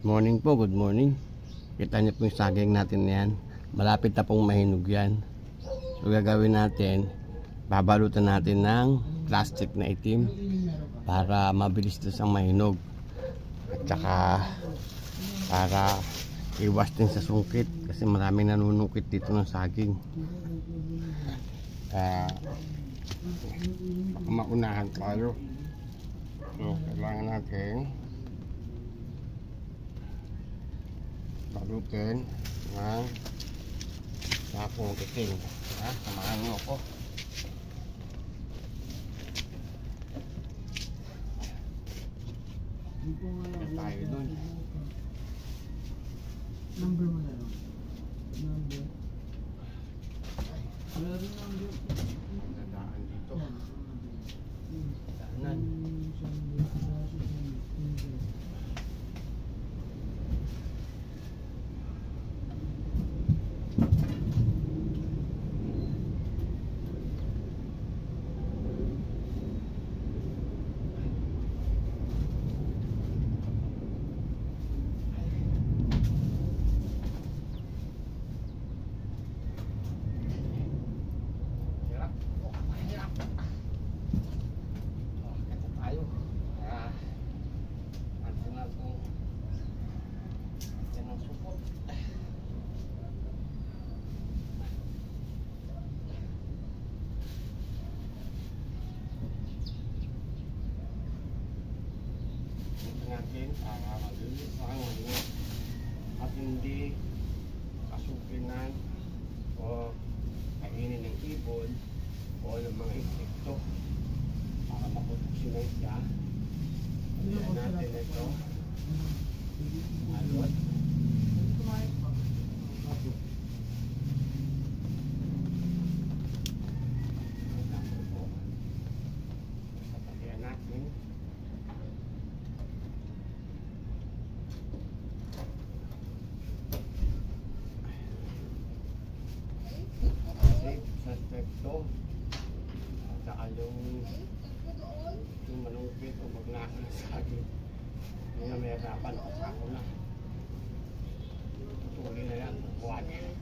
Good morning po, good morning. Kita niyo po yung saging natin yan. Malapit na pong mahinog yan. So gagawin natin, babalutan natin ng plastic na itim para mabilis na siyang mahinog. At saka para iwas din sa sungkit kasi maraming nanunungkit dito ng saging. Maunahan tayo. So kailangan natin balutin ng sakong itim. Samahan nyo ako. Tayo dun. Number mo na lang. Number. Wala rin number. Dadaan dito. Daanan. Natin para malinis ang mga at hindi kasukinan o kainin ng ibon o ng mga insekto para maputuksinan siya. Ayan natin ito alot. Ayan natin suspecto at saka yung manungkit o magnasa sa akin hindi na may harapan ako na tuloy na yan kuwan yan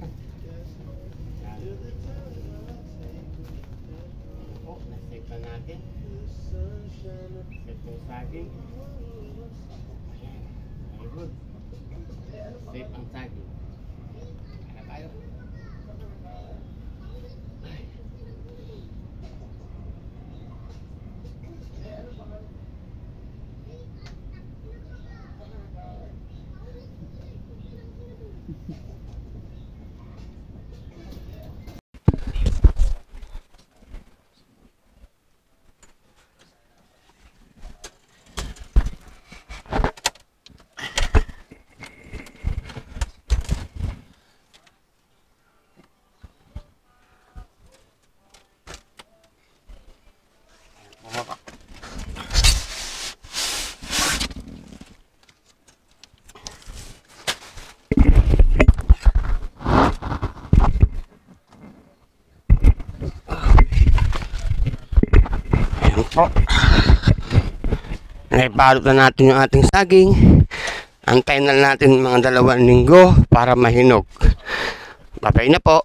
o na-save na natin save yung saging very good save ang saging kaya tayo. Naibalot na natin yung ating saging. Antayin na natin mga 2 linggo para mahinog. Babay na po.